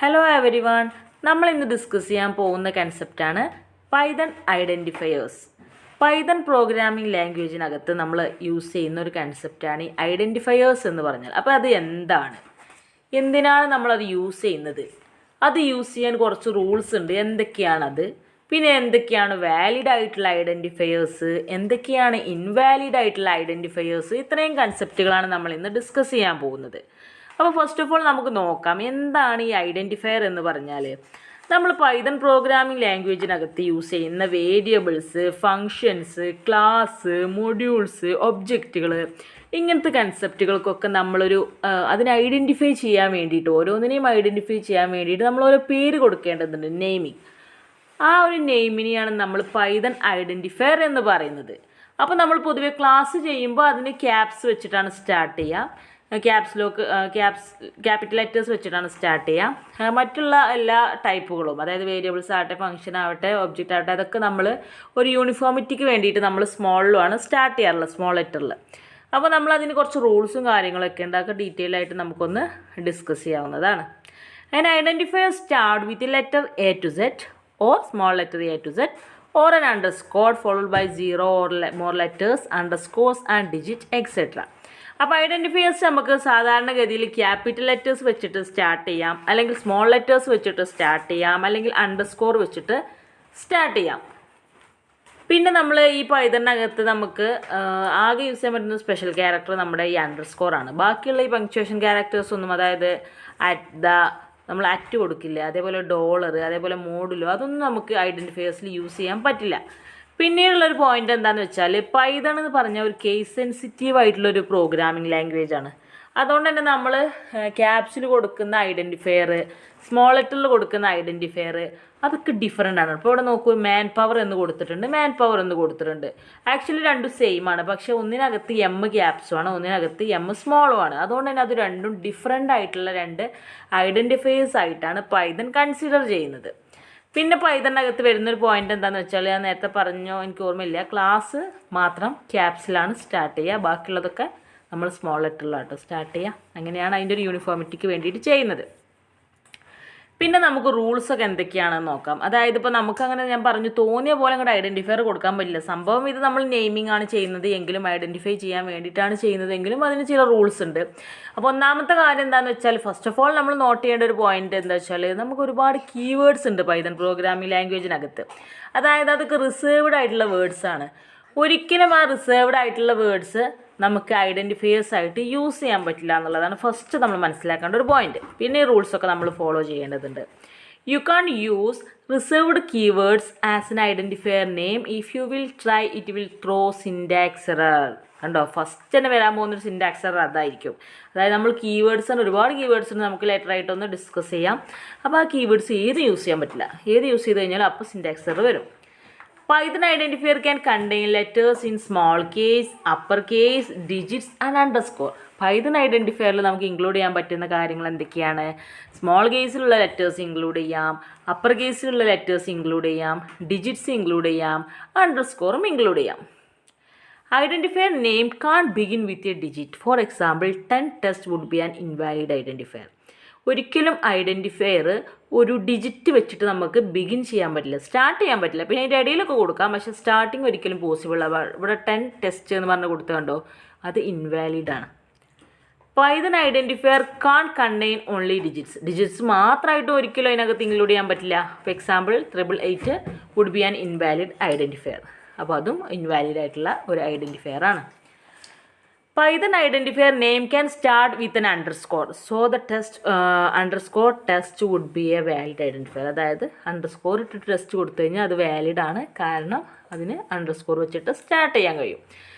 Hello every one, നമ്മൾ ഇന്ന് discuss ചെയ്യാൻ പോകുന്ന കൺസെപ്റ്റാണ് പൈതൺ ഐഡൻറ്റിഫയേഴ്സ്. പൈതൺ പ്രോഗ്രാമിംഗ് ലാംഗ്വേജിനകത്ത് നമ്മൾ യൂസ് ചെയ്യുന്ന ഒരു കൺസെപ്റ്റാണ് ഈ ഐഡൻറ്റിഫയേഴ്സ് എന്ന് പറഞ്ഞാൽ. അപ്പോൾ അത് എന്താണ്, എന്തിനാണ് നമ്മളത് യൂസ് ചെയ്യുന്നത്, അത് യൂസ് ചെയ്യാൻ കുറച്ച് റൂൾസ് ഉണ്ട്. എന്തൊക്കെയാണത്, പിന്നെ എന്തൊക്കെയാണ് വാലിഡ് ആയിട്ടുള്ള ഐഡൻറ്റിഫയേഴ്സ്, എന്തൊക്കെയാണ് ഇൻവാലിഡ് ആയിട്ടുള്ള ഐഡൻറ്റിഫയേഴ്സ്, ഇത്രയും കൺസെപ്റ്റുകളാണ് നമ്മൾ ഇന്ന് ഡിസ്കസ് ചെയ്യാൻ പോകുന്നത്. അപ്പോൾ ഫസ്റ്റ് ഓഫ് ഓൾ നമുക്ക് നോക്കാം എന്താണ് ഈ ഐഡൻറ്റിഫയർ എന്ന് പറഞ്ഞാൽ. നമ്മൾ പൈതൺ പ്രോഗ്രാമിംഗ് ലാംഗ്വേജിനകത്ത് യൂസ് ചെയ്യുന്ന വേരിയബിൾസ്, ഫങ്ഷൻസ്, ക്ലാസ്, മൊഡ്യൂൾസ്, ഒബ്ജക്റ്റുകൾ, ഇങ്ങനത്തെ കൺസെപ്റ്റുകൾക്കൊക്കെ നമ്മളൊരു അതിനെ ഐഡൻറ്റിഫൈ ചെയ്യാൻ വേണ്ടിയിട്ട്, ഓരോന്നിനെയും ഐഡൻറ്റിഫൈ ചെയ്യാൻ വേണ്ടിയിട്ട് നമ്മളോരോ പേര് കൊടുക്കേണ്ടതുണ്ട്, നെയിമിങ്. ആ ഒരു നെയിമിനെയാണ് നമ്മൾ പൈതൺ ഐഡൻറ്റിഫയർ എന്ന് പറയുന്നത്. അപ്പോൾ നമ്മൾ പൊതുവെ ക്ലാസ് ചെയ്യുമ്പോൾ അതിന് ക്യാപ്സ് വെച്ചിട്ടാണ് സ്റ്റാർട്ട് ചെയ്യുക. ക്യാപിറ്റൽ ലെറ്റേഴ്സ് വെച്ചിട്ടാണ് സ്റ്റാർട്ട് ചെയ്യുക. മറ്റുള്ള എല്ലാ ടൈപ്പുകളും, അതായത് വേരിയബിൾസ് ആവട്ടെ, ഫംഗ്ഷൻ ആവട്ടെ, ഒബ്ജക്റ്റ് ആവട്ടെ, അതൊക്കെ നമ്മൾ ഒരു യൂണിഫോമിറ്റിക്ക് വേണ്ടിയിട്ട് നമ്മൾ സ്മോളിലുമാണ് സ്റ്റാർട്ട് ചെയ്യാറുള്ളത്, സ്മോൾ ലെറ്ററിൽ. അപ്പോൾ നമ്മൾ അതിന് കുറച്ച് റൂൾസും കാര്യങ്ങളൊക്കെ ഉണ്ട്. അതൊക്കെ ഡീറ്റെയിൽ ആയിട്ട് നമുക്കൊന്ന് ഡിസ്കസ് ചെയ്യാവുന്നതാണ്. And identifier start with letter A to Z or small letter a to z or an underscore followed by 0 or more letters, underscores and digit etc. അപ്പോൾ ഐഡൻറ്റിഫയേഴ്സ് നമുക്ക് സാധാരണഗതിയിൽ ക്യാപിറ്റൽ ലെറ്റേഴ്സ് വെച്ചിട്ട് start ചെയ്യാം, അല്ലെങ്കിൽ small letters വെച്ചിട്ട് start ചെയ്യാം, അല്ലെങ്കിൽ underscore വെച്ചിട്ട് സ്റ്റാർട്ട് ചെയ്യാം. പിന്നെ നമ്മൾ ഈ പൈതണിനകത്ത് നമുക്ക് ആകെ യൂസ് ചെയ്യാൻ പറ്റുന്ന സ്പെഷ്യൽ ക്യാരക്ടർ നമ്മുടെ ഈ അണ്ടർസ്കോർ ആണ്. ബാക്കിയുള്ള ഈ പങ്ക്ച്വേഷൻ ക്യാരക്ടേഴ്സ് ഒന്നും, അതായത് നമ്മൾ അറ്റ് കൊടുക്കില്ല, അതേപോലെ ഡോളർ, അതേപോലെ മോഡുലോ, അതൊന്നും നമുക്ക് ഐഡൻറ്റിഫയേഴ്സിൽ യൂസ് ചെയ്യാൻ പറ്റില്ല. പിന്നീടുള്ളൊരു പോയിന്റ് എന്താണെന്ന് വെച്ചാൽ, പൈതൺ എന്ന് പറഞ്ഞാൽ ഒരു കേസ് സെൻസിറ്റീവ് ആയിട്ടുള്ളൊരു പ്രോഗ്രാമിംഗ് ലാംഗ്വേജ് ആണ്. അതുകൊണ്ട് തന്നെ നമ്മൾ ക്യാപ്സിൽ കൊടുക്കുന്ന ഐഡൻറ്റിഫയർ, സ്മോൾ ലെറ്ററിൽ കൊടുക്കുന്ന ഐഡൻറ്റിഫയർ, അതൊക്കെ ഡിഫറെൻ്റ് ആണ്. ഇപ്പോൾ ഇവിടെ നോക്കൂ, മാൻ പവർ എന്ന് കൊടുത്തിട്ടുണ്ട്, മാൻ പവർ എന്ന് കൊടുത്തിട്ടുണ്ട്. ആക്ച്വലി രണ്ടും സെയിം ആണ്, പക്ഷേ ഒന്നിനകത്ത് എം ക്യാപ്സും ആണ്, ഒന്നിനകത്ത് എം സ്മോളും ആണ്. അതുകൊണ്ട് തന്നെ അത് രണ്ടും ഡിഫറെൻ്റ് ആയിട്ടുള്ള രണ്ട് ഐഡൻറ്റിഫയേഴ്സ് ആയിട്ടാണ് പൈതൺ കൺസിഡർ ചെയ്യുന്നത്. പിന്നെ പൈതണിനകത്ത് വരുന്നൊരു പോയിന്റ് എന്താണെന്ന് വെച്ചാൽ, ഞാൻ നേരത്തെ പറഞ്ഞോ എനിക്ക് ഓർമ്മയില്ല, ക്ലാസ് മാത്രം ക്യാപ്സിലാണ് സ്റ്റാർട്ട് ചെയ്യുക, ബാക്കിയുള്ളതൊക്കെ നമ്മൾ സ്മോൾ ലെറ്ററിലാട്ടോ സ്റ്റാർട്ട് ചെയ്യുക. അങ്ങനെയാണ് അതിൻ്റെ ഒരു യൂണിഫോമിറ്റിക്ക് വേണ്ടിയിട്ട് ചെയ്യുന്നത്. പിന്നെ നമുക്ക് റൂൾസൊക്കെ എന്തൊക്കെയാണെന്ന് നോക്കാം. അതായത് ഇപ്പോൾ നമുക്കങ്ങനെ ഞാൻ പറഞ്ഞു തോന്നിയ പോലെ അങ്ങോട്ട് ഐഡൻറ്റിഫയർ കൊടുക്കാൻ പറ്റില്ല. സംഭവം ഇത് നമ്മൾ നെയിമിംഗ് ആണ് ചെയ്യുന്നത് എങ്കിലും, ഐഡൻറ്റിഫൈ ചെയ്യാൻ വേണ്ടിയിട്ടാണ് ചെയ്യുന്നതെങ്കിലും അതിന് ചില റൂൾസ് ഉണ്ട്. അപ്പോൾ ഒന്നാമത്തെ കാര്യം എന്താണെന്ന് വെച്ചാൽ, ഫസ്റ്റ് ഓഫ് ഓൾ നമ്മൾ നോട്ട് ചെയ്യേണ്ട ഒരു പോയിന്റ് എന്താ വെച്ചാൽ, നമുക്ക് ഒരുപാട് കീവേഡ്സ് ഉണ്ട് പൈതൺ പ്രോഗ്രാമിംഗ് ലാംഗ്വേജിനകത്ത്. അതായത് അതൊക്കെ റിസേർവ്ഡ് ആയിട്ടുള്ള വേർഡ്സ് ആണ്. ഒരിക്കലും ആ റിസേർവ്ഡ് ആയിട്ടുള്ള വേർഡ്സ് നമുക്ക് ഐഡൻറ്റിഫയേഴ്സ് ആയിട്ട് യൂസ് ചെയ്യാൻ പറ്റില്ല എന്നുള്ളതാണ് ഫസ്റ്റ് നമ്മൾ മനസ്സിലാക്കേണ്ട ഒരു പോയിന്റ്. പിന്നെ ഈ റൂൾസൊക്കെ നമ്മൾ ഫോളോ ചെയ്യേണ്ടതുണ്ട്. You can use reserved keywords as an identifier name if you will try it will throw syntax error. കണ്ടോ, ഫസ്റ്റ് തന്നെ വരാൻ പോകുന്നൊരു സിൻടാക്സ് എറർ അതായിരിക്കും. അതായത് നമ്മൾ കീവേഡ്സ് ആണ്, ഒരുപാട് കീവേഡ്സ് ഉണ്ട്, നമുക്ക് ലെറ്റർ ആയിട്ടൊന്ന് ഡിസ്കസ് ചെയ്യാം. അപ്പോൾ ആ കീവേഡ്സ് ഏത് യൂസ് ചെയ്യാൻ പറ്റില്ല, ഏത് യൂസ് ചെയ്ത് കഴിഞ്ഞാൽ അപ്പോൾ സിൻടാക്സ് എറർ വരും. Python identifier can contain letters in small case, upper case, digits and underscore. Python ഐഡൻറ്റിഫയറിൽ നമുക്ക് ഇൻക്ലൂഡ് ചെയ്യാൻ പറ്റുന്ന കാര്യങ്ങൾ എന്തൊക്കെയാണ്? സ്മോൾ കേസിലുള്ള ലെറ്റേഴ്സ് ഇൻക്ലൂഡ് ചെയ്യാം, അപ്പർ കേസിലുള്ള ലെറ്റേഴ്സ് ഇൻക്ലൂഡ് ചെയ്യാം, ഡിജിറ്റ്സ് ഇൻക്ലൂഡ് ചെയ്യാം, അണ്ടർസ്കോറും ഇൻക്ലൂഡ് ചെയ്യാം. Identifier name can begin with a digit. For example 10 test would be an invalid identifier. ഒരിക്കലും ഐഡൻറ്റിഫയർ ഒരു ഡിജിറ്റ് വെച്ചിട്ട് നമുക്ക് ബിഗിൻ ചെയ്യാൻ പറ്റില്ല, സ്റ്റാർട്ട് ചെയ്യാൻ പറ്റില്ല. പിന്നെ അതിൻ്റെ ഇടയിലൊക്കെ കൊടുക്കാം, പക്ഷേ സ്റ്റാർട്ടിങ് ഒരിക്കലും പോസിബിൾ ആവാം. ഇവിടെ 10 ടെസ്റ്റ് എന്ന് പറഞ്ഞ് കൊടുത്ത് കണ്ടോ, അത് ഇൻവാലിഡ് ആണ്. Python identifier can contain only digits മാത്രമായിട്ട് ഒരിക്കലും അതിനകത്ത് ഇൻക്ലൂഡ് ചെയ്യാൻ പറ്റില്ല. For example 888 would be an invalid identifier. അപ്പോൾ അതും ഇൻവാലിഡ് ആയിട്ടുള്ള ഒരു ഐഡൻറ്റിഫയർ ആണ്. Python identifier name can start with an underscore. So the underscore test would be a valid identifier. അതായത് അണ്ടർസ്കോർ ഇട്ടിട്ട് ടെസ്റ്റ് കൊടുത്തു കഴിഞ്ഞാൽ അത് വാലിഡ് ആണ്, കാരണം അതിന് അണ്ടർസ്കോർ വെച്ചിട്ട് സ്റ്റാർട്ട് ചെയ്യാൻ കഴിയും.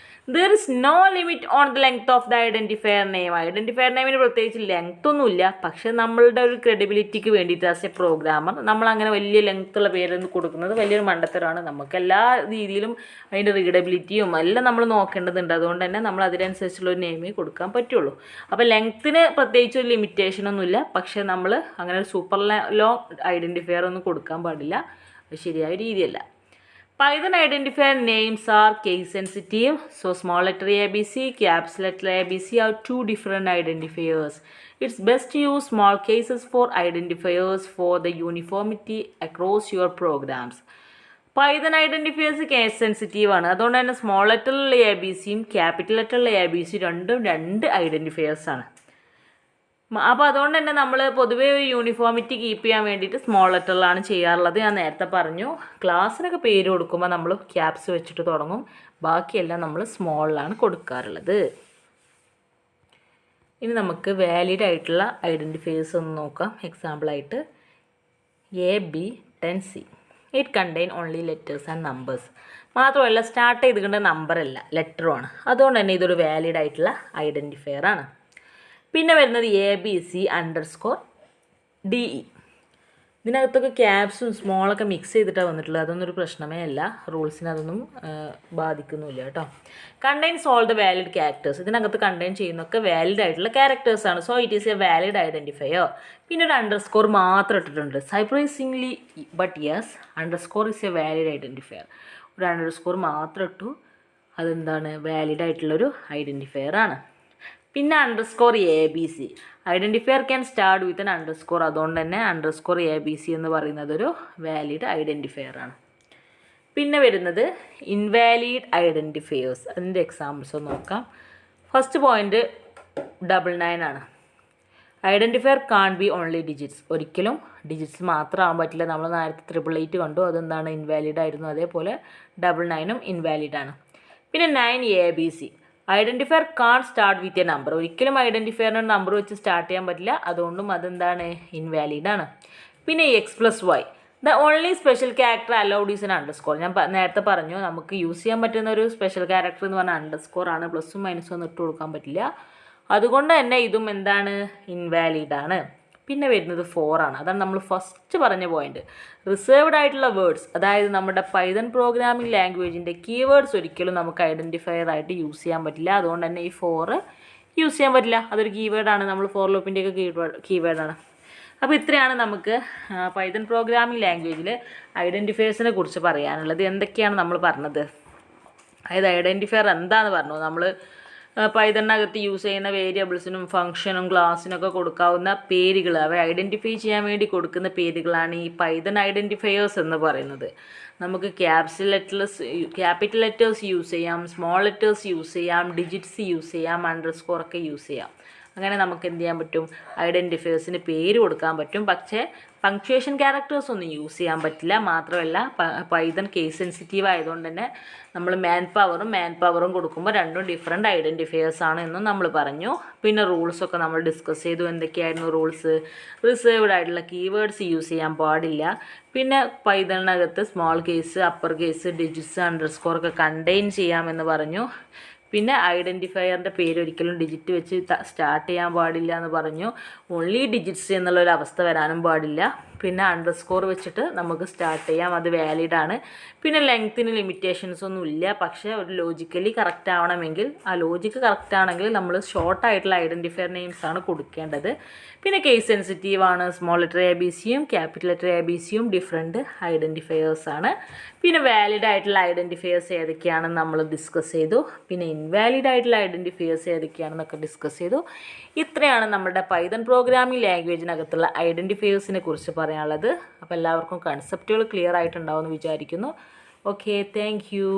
There is no limit on the length of the identifier name. Identifier നെയിമിന് പ്രത്യേകിച്ച് ലെങ്ത് ഒന്നുമില്ല, പക്ഷേ നമ്മളുടെ ഒരു ക്രെഡിബിലിറ്റിക്ക് വേണ്ടിയിട്ട് ആസ് എ പ്രോഗ്രാമർ നമ്മൾ അങ്ങനെ വലിയ ലെങ്ത്തുള്ള പേരൊന്നും കൊടുക്കുന്നത് വലിയൊരു മണ്ടത്തരമാണ്. നമുക്ക് എല്ലാ രീതിയിലും അതിൻ്റെ റീഡബിലിറ്റിയും എല്ലാം നമ്മൾ നോക്കേണ്ടതുണ്ട്. അതുകൊണ്ട് തന്നെ നമ്മൾ അതിനനുസരിച്ചുള്ള ഒരു നെയിമേ കൊടുക്കാൻ പറ്റുള്ളൂ. അപ്പോൾ ലെങ്ത്തിന് പ്രത്യേകിച്ച് ഒരു ലിമിറ്റേഷനൊന്നുമില്ല, പക്ഷേ നമ്മൾ അങ്ങനെ ഒരു സൂപ്പർ ലോങ് ഐഡൻറ്റിഫയർ ഒന്നും കൊടുക്കാൻ പാടില്ല, അത് ശരിയായ രീതിയല്ല. Python identifier names are case sensitive. So small letter ABC, caps letter ABC are two different identifiers. It's best to use small cases for identifiers for the uniformity across your programs. Python identifiers case sensitive ആണ്. അതുകൊണ്ട് തന്നെ small ലെറ്ററിലുള്ള A B സിയും capital ലെറ്ററിലുള്ള A B C രണ്ടും രണ്ട് identifiers ആണ്. അപ്പോൾ അതുകൊണ്ട് തന്നെ നമ്മൾ പൊതുവേ ഒരു യൂണിഫോമിറ്റി കീപ്പ് ചെയ്യാൻ വേണ്ടിയിട്ട് സ്മോൾ ലെറ്ററിലാണ് ചെയ്യാറുള്ളത്. ഞാൻ നേരത്തെ പറഞ്ഞു, ക്ലാസ്സിനൊക്കെ പേര് കൊടുക്കുമ്പോൾ നമ്മൾ ക്യാപ്സ് വെച്ചിട്ട് തുടങ്ങും, ബാക്കിയെല്ലാം നമ്മൾ സ്മോളിലാണ് കൊടുക്കാറുള്ളത്. ഇനി നമുക്ക് വാലിഡ് ആയിട്ടുള്ള ഐഡൻറ്റിഫയേഴ്സ് ഒന്ന് നോക്കാം. എക്സാമ്പിളായിട്ട് AB10C. It contain only letters and numbers. മാത്രമല്ല സ്റ്റാർട്ട് ചെയ്തിട്ടുണ്ട് നമ്പറല്ല ലെറ്ററുമാണ്. അതുകൊണ്ട് തന്നെ ഇതൊരു വാലിഡ് ആയിട്ടുള്ള ഐഡൻറ്റിഫയർ ആണ്. പിന്നെ വരുന്നത് ABC_DE. ഇതിനകത്തൊക്കെ ക്യാപ്സും സ്മോളൊക്കെ മിക്സ് ചെയ്തിട്ടാണ് വന്നിട്ടുള്ളത്. അതൊന്നും ഒരു പ്രശ്നമേ അല്ല, റൂൾസിന് അതൊന്നും ബാധിക്കുന്നില്ല കേട്ടോ. Contains all the valid characters. ഇതിനകത്ത് കണ്ടെയ്ൻ ചെയ്യുന്നൊക്കെ വാലിഡ് ആയിട്ടുള്ള ക്യാരക്ടേഴ്സാണ്. So it is a valid identifier. പിന്നെ ഒരു അണ്ടർസ്കോർ മാത്രം ഇട്ടിട്ടുണ്ട്. Surprisingly but yes, underscore is a valid identifier. ഒരു അണ്ടർസ്കോർ മാത്രം ഇട്ടു, അതെന്താണ്, വാലിഡ് ആയിട്ടുള്ളൊരു ഐഡൻറ്റിഫയർ ആണ്. പിന്നെ underscore ABC. Identifier can start with an underscore. അതുകൊണ്ട് തന്നെ അണ്ടർസ്കോർ ABC എന്ന് പറയുന്നത് ഒരു വാലിഡ് ഐഡൻറ്റിഫയർ ആണ്. പിന്നെ വരുന്നത് ഇൻവാലിഡ് ഐഡൻറ്റിഫയേഴ്സ്. അതിൻ്റെ എക്സാമ്പിൾസ് നോക്കാം. ഫസ്റ്റ് പോയിൻ്റ് 99 ആണ്. ഐഡൻറ്റിഫയർ കാൺ ബി ഓൺലി ഡിജിറ്റ്സ്. ഒരിക്കലും ഡിജിറ്റ്സ് മാത്രമാകാൻ പറ്റില്ല. നമ്മൾ നേരത്തെ 888 കണ്ടു, അതെന്താണ്, ഇൻവാലിഡ് ആയിരുന്നു. അതേപോലെ 99ഉം ഇൻവാലിഡ് ആണ്. പിന്നെ 9ABC. Identifier can start with a number. ഒരിക്കലും ഐഡൻറ്റിഫയറിന് നമ്പർ വെച്ച് സ്റ്റാർട്ട് ചെയ്യാൻ പറ്റില്ല, അതുകൊണ്ടും അതെന്താണ്, ഇൻവാലിഡ് ആണ്. പിന്നെ X+Y. The only special character allowed is N underscore. ഞാൻ നേരത്തെ പറഞ്ഞു, നമുക്ക് യൂസ് ചെയ്യാൻ പറ്റുന്ന ഒരു സ്പെഷ്യൽ ക്യാരക്ടർ എന്ന് പറഞ്ഞാൽ അണ്ടർസ്കോർ ആണ്. പ്ലസും മൈനസും ഒന്നും ഇട്ട് കൊടുക്കാൻ പറ്റില്ല. അതുകൊണ്ട് തന്നെ ഇതും എന്താണ്, ഇൻവാലിഡ് ആണ്. പിന്നെ വരുന്നത് 4 ആണ്. അതാണ് നമ്മൾ ഫസ്റ്റ് പറഞ്ഞ പോയിന്റ്. റിസർവ്ഡ് ആയിട്ടുള്ള വേർഡ്സ്, അതായത് നമ്മുടെ പൈതൺ പ്രോഗ്രാമിംഗ് ലാംഗ്വേജിൻ്റെ കീവേഡ്സ് ഒരിക്കലും നമുക്ക് ഐഡൻറ്റിഫയർ ആയിട്ട് യൂസ് ചെയ്യാൻ പറ്റില്ല. അതുകൊണ്ട് തന്നെ ഈ 4 യൂസ് ചെയ്യാൻ പറ്റില്ല. അതൊരു കീവേഡാണ്, നമ്മൾ ഫോർ ലൂപ്പിൻ്റെയൊക്കെ കീവേഡാണ്. അപ്പോൾ ഇത്രയാണ് നമുക്ക് പൈതൺ പ്രോഗ്രാമിംഗ് ലാംഗ്വേജിൽ ഐഡൻറ്റിഫയേഴ്സിനെ കുറിച്ച് പറയാനുള്ളത്. എന്തൊക്കെയാണ് നമ്മൾ പറഞ്ഞത്, അതായത് ഐഡൻറ്റിഫയർ എന്താണെന്ന് പറഞ്ഞു. നമ്മൾ പൈതണിനകത്ത് യൂസ് ചെയ്യുന്ന വേരിയബിൾസിനും ഫംഗ്ഷനും ക്ലാസ്സിനൊക്കെ കൊടുക്കാവുന്ന പേരുകൾ, അവ ഐഡൻറ്റിഫൈ ചെയ്യാൻ വേണ്ടി കൊടുക്കുന്ന പേരുകളാണ് ഈ പൈതൺ ഐഡൻറ്റിഫയേഴ്സ് എന്ന് പറയുന്നത്. നമുക്ക് ക്യാപിറ്റൽ ലെറ്റേഴ്സ് യൂസ് ചെയ്യാം, സ്മോൾ ലെറ്റേഴ്സ് യൂസ് ചെയ്യാം, ഡിജിറ്റ്സ് യൂസ് ചെയ്യാം, അണ്ടർസ്കോറൊക്കെ യൂസ് ചെയ്യാം. അങ്ങനെ നമുക്ക് എന്ത് ചെയ്യാൻ പറ്റും, ഐഡൻറ്റിഫയേഴ്സിന് പേര് കൊടുക്കാൻ പറ്റും. പക്ഷേ പങ്ക്ച്വേഷൻ ക്യാരക്ടേഴ്സ് ഒന്നും യൂസ് ചെയ്യാൻ പറ്റില്ല. മാത്രമല്ല പൈതൺ കേസ് സെൻസിറ്റീവ് ആയതുകൊണ്ട് തന്നെ നമ്മൾ മാൻ പവറും കൊടുക്കുമ്പോൾ രണ്ടും ഡിഫറെൻറ്റ് ഐഡൻറ്റിഫയേഴ്സ് ആണ് എന്നും നമ്മൾ പറഞ്ഞു. പിന്നെ റൂൾസൊക്കെ നമ്മൾ ഡിസ്കസ് ചെയ്തു. എന്തൊക്കെയായിരുന്നു റൂൾസ്, റിസർവ്ഡ് ആയിട്ടുള്ള കീവേഡ്സ് യൂസ് ചെയ്യാൻ പാടില്ല. പിന്നെ പൈതണിനകത്ത് small case, upper case, digits, അണ്ടർസ്കോറൊക്കെ കണ്ടെയ്ൻ ചെയ്യാമെന്ന് പറഞ്ഞു. പിന്നെ ഐഡൻറ്റിഫയറിൻ്റെ പേര് ഒരിക്കലും ഡിജിറ്റ് വെച്ച് സ്റ്റാർട്ട് ചെയ്യാൻ പാടില്ല എന്ന് പറഞ്ഞു. ഓൺലി ഡിജിറ്റ്സ് എന്നുള്ളൊരു അവസ്ഥ വരാനും പാടില്ല. പിന്നെ അണ്ടർസ്കോർ വെച്ചിട്ട് നമുക്ക് സ്റ്റാർട്ട് ചെയ്യാം, അത് വാലിഡ് ആണ്. പിന്നെ ലെങ്ത്തിന് ലിമിറ്റേഷൻസ് ഒന്നും ഇല്ല. പക്ഷേ ഒരു ലോജിക്കലി കറക്റ്റ് ആവണമെങ്കിൽ, ആ ലോജിക്ക് കറക്റ്റ് ആണെങ്കിൽ നമ്മൾ ഷോർട്ടായിട്ടുള്ള ഐഡൻറ്റിഫയർ നെയിംസ് ആണ് കൊടുക്കേണ്ടത്. പിന്നെ കേസ് സെൻസിറ്റീവ് ആണ്. സ്മോൾ ലെറ്റർ ABCയും ക്യാപിറ്റൽ ലെറ്റർ ABCയും ഡിഫറെൻറ്റ് ഐഡൻറ്റിഫയേഴ്സ് ആണ്. പിന്നെ വാലിഡ് ആയിട്ടുള്ള ഐഡൻറ്റിഫയേഴ്സ് ഏതൊക്കെയാണെന്ന് നമ്മൾ ഡിസ്കസ് ചെയ്തു. പിന്നെ ഇൻവാലിഡ് ആയിട്ടുള്ള ഐഡൻറ്റിഫയേഴ്സ് ഏതൊക്കെയാണെന്നൊക്കെ ഡിസ്കസ് ചെയ്തു. ഇത്രയാണ് നമ്മുടെ പൈതൺ പ്രോഗ്രാമിംഗ് ലാംഗ്വേജിനകത്തുള്ള ഐഡൻറ്റിഫയേഴ്സിനെ കുറിച്ച് പറയാനുള്ളത്. അപ്പോൾ എല്ലാവർക്കും കൺസെപ്റ്റുകൾ ക്ലിയർ ആയിട്ടുണ്ടാവുമെന്ന് വിചാരിക്കുന്നു. Okay, thank you.